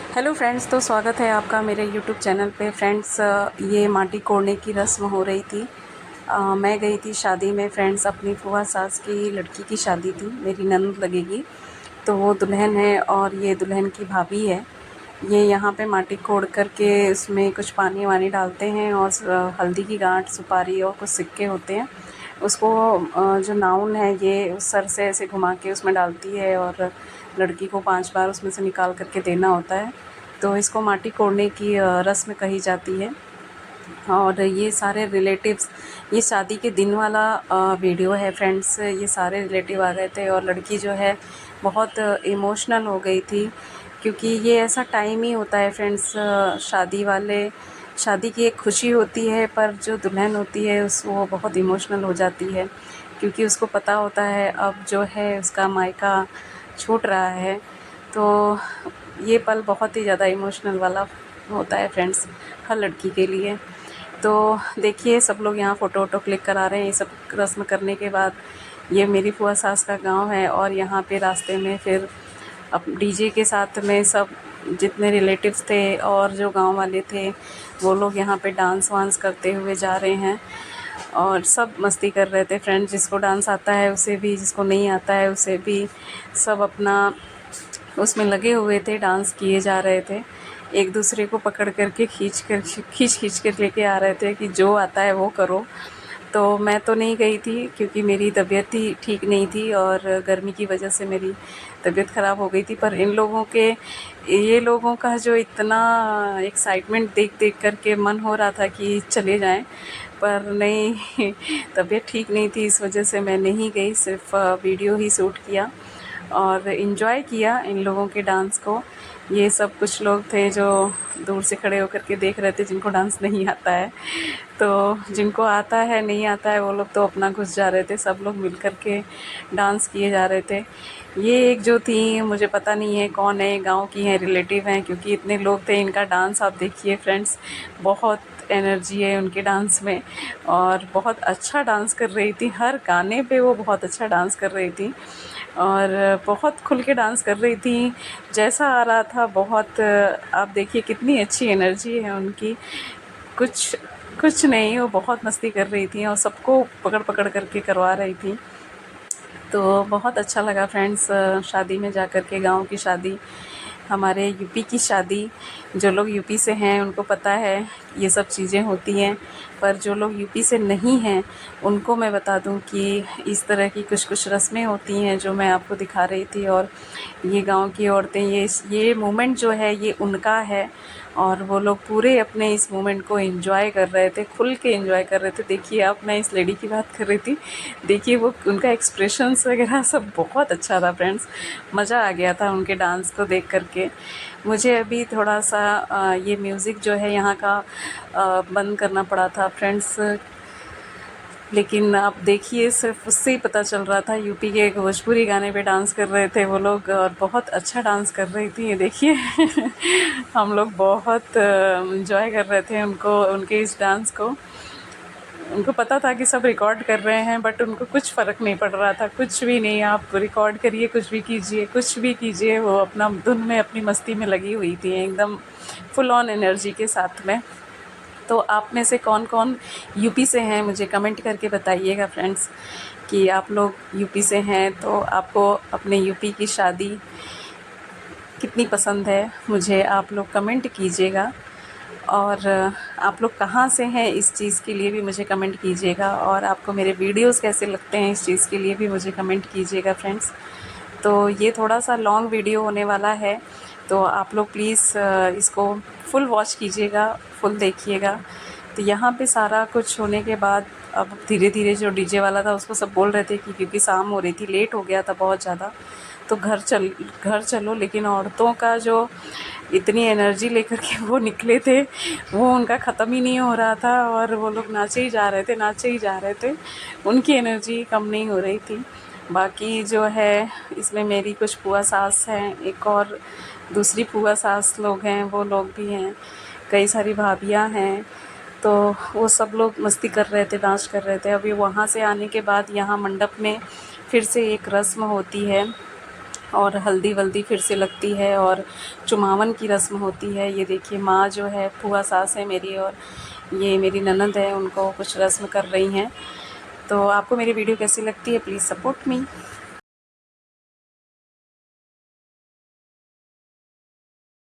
Hello friends, तो स्वागत है आपका मेरे यूट्यूब चैनल पे। फ्रेंड्स, ये माटी कोड़ने की रस्म हो रही थी। मैं गई थी शादी में फ्रेंड्स, अपनी फूफा सास की लड़की की शादी थी, मेरी ननद लगेगी। तो वो दुल्हन है और ये दुल्हन की भाभी है। ये यहाँ पे माटी कोड़ करके उसमें कुछ पानी वानी डालते हैं और हल्दी की गांठ, सुपारी और कुछ सिक्के होते हैं। उसको जो नाउन है ये उस सर से ऐसे घुमा के उसमें डालती है और लड़की को 5 बार उसमें से निकाल करके देना होता है। तो इसको माटी कोड़ने की रस्म कही जाती है। और ये सारे रिलेटिव्स, ये शादी के दिन वाला वीडियो है फ्रेंड्स। ये सारे रिलेटिव आ गए थे और लड़की जो है बहुत इमोशनल हो गई थी, क्योंकि ये ऐसा टाइम ही होता है फ्रेंड्स, शादी की एक खुशी होती है, पर जो दुल्हन होती है वो बहुत इमोशनल हो जाती है, क्योंकि उसको पता होता है अब जो है उसका मायका छूट रहा है। तो ये पल बहुत ही ज़्यादा इमोशनल वाला होता है फ्रेंड्स, हर लड़की के लिए। तो देखिए, सब लोग यहाँ फ़ोटो वोटो क्लिक करा रहे हैं। ये सब रस्म करने के बाद ये मेरी फूफा सास का गांव है और यहाँ पे रास्ते में फिर अब डीजे के साथ में सब जितने रिलेटिव्स थे और जो गांव वाले थे वो लोग यहाँ पे डांस वांस करते हुए जा रहे हैं और सब मस्ती कर रहे थे फ्रेंड्स। जिसको डांस आता है उसे भी, जिसको नहीं आता है उसे भी, सब अपना उसमें लगे हुए थे, डांस किए जा रहे थे। एक दूसरे को पकड़ करके खींच कर लेके आ रहे थे कि जो आता है वो करो। तो मैं तो नहीं गई थी क्योंकि मेरी तबीयत ही ठीक नहीं थी और गर्मी की वजह से मेरी तबीयत ख़राब हो गई थी। पर ये लोगों का जो इतना एक्साइटमेंट देख देख कर के मन हो रहा था कि चले जाएं, पर नहीं तबीयत ठीक नहीं थी, इस वजह से मैं नहीं गई। सिर्फ वीडियो ही शूट किया और इन्जॉय किया इन लोगों के डांस को। ये सब कुछ लोग थे जो दूर से खड़े होकर के देख रहे थे, जिनको डांस नहीं आता है। तो जिनको आता है, नहीं आता है, वो लोग तो अपना घुस जा रहे थे। सब लोग मिल कर के डांस किए जा रहे थे। ये एक जो थी, मुझे पता नहीं है कौन है, गांव की हैं, रिलेटिव हैं, क्योंकि इतने लोग थे। इनका डांस आप देखिए फ्रेंड्स, बहुत एनर्जी है उनके डांस में और बहुत अच्छा डांस कर रही थी। हर गाने पे वो बहुत अच्छा डांस कर रही थी और बहुत खुल के डांस कर रही थी। जैसा आ रहा था, बहुत आप देखिए कितनी अच्छी एनर्जी है उनकी। कुछ कुछ नहीं, वो बहुत मस्ती कर रही थी और सबको पकड़ पकड़ करके करवा रही थी। तो बहुत अच्छा लगा फ्रेंड्स, शादी में जाकर के, गांव की शादी, हमारे यूपी की शादी। जो लोग यूपी से हैं उनको पता है ये सब चीज़ें होती हैं, पर जो लोग यूपी से नहीं हैं उनको मैं बता दूं कि इस तरह की कुछ कुछ रस्में होती हैं जो मैं आपको दिखा रही थी। और ये गांव की औरतें, ये मोमेंट जो है ये उनका है और वो लोग पूरे अपने इस मोमेंट को एंजॉय कर रहे थे, खुल के एंजॉय कर रहे थे। देखिए आप, मैं इस लेडी की बात कर रही थी, देखिए वो उनका एक्सप्रेशंस वगैरह सब बहुत अच्छा था फ्रेंड्स। मज़ा आ गया था उनके डांस को देख करके। मुझे अभी थोड़ा सा ये म्यूज़िक जो है यहाँ का बंद करना पड़ा था फ्रेंड्स, लेकिन आप देखिए सिर्फ उससे ही पता चल रहा था। यूपी के एक भोजपुरी गाने पे डांस कर रहे थे वो लोग और बहुत अच्छा डांस कर रही थी, ये देखिए हम लोग बहुत एंजॉय कर रहे थे उनको, उनके इस डांस को। उनको पता था कि सब रिकॉर्ड कर रहे हैं, बट उनको कुछ फ़र्क नहीं पड़ रहा था, कुछ भी नहीं। आप रिकॉर्ड करिए, कुछ भी कीजिए, कुछ भी कीजिए, वो अपना धुन में, अपनी मस्ती में लगी हुई थी एकदम फुल ऑन एनर्जी के साथ में। तो आप में से कौन कौन यूपी से हैं मुझे कमेंट करके बताइएगा फ्रेंड्स, कि आप लोग यूपी से हैं तो आपको अपने यूपी की शादी कितनी पसंद है, मुझे आप लोग कमेंट कीजिएगा। और आप लोग कहाँ से हैं इस चीज़ के लिए भी मुझे कमेंट कीजिएगा, और आपको मेरे वीडियोस कैसे लगते हैं इस चीज़ के लिए भी मुझे कमेंट कीजिएगा फ्रेंड्स। तो ये थोड़ा सा लॉन्ग वीडियो होने वाला है, तो आप लोग प्लीज़ इसको फुल वॉच कीजिएगा, फुल देखिएगा। तो यहाँ पे सारा कुछ होने के बाद अब धीरे धीरे जो डीजे वाला था उसको सब बोल रहे थे कि क्योंकि शाम हो रही थी, लेट हो गया था बहुत ज़्यादा, तो घर चलो। लेकिन औरतों का जो इतनी एनर्जी लेकर के वो निकले थे, वो उनका ख़त्म ही नहीं हो रहा था और वो लोग नाचे ही जा रहे थे, नाचे ही जा रहे थे। उनकी एनर्जी कम नहीं हो रही थी। बाकी जो है इसमें मेरी कुछ फूआ सास हैं, एक और दूसरी फूआ सास लोग हैं, वो लोग भी हैं, कई सारी भाभियां हैं। तो वो सब लोग मस्ती कर रहे थे, डांस कर रहे थे। अभी वहाँ से आने के बाद यहाँ मंडप में फिर से एक रस्म होती है, और हल्दी वल्दी फिर से लगती है और चुमावन की रस्म होती है। ये देखिए माँ जो है, फूआ सास है मेरी, और ये मेरी ननंद है, उनको कुछ रस्म कर रही हैं। तो आपको मेरी वीडियो कैसी लगती है, प्लीज़ सपोर्ट मी।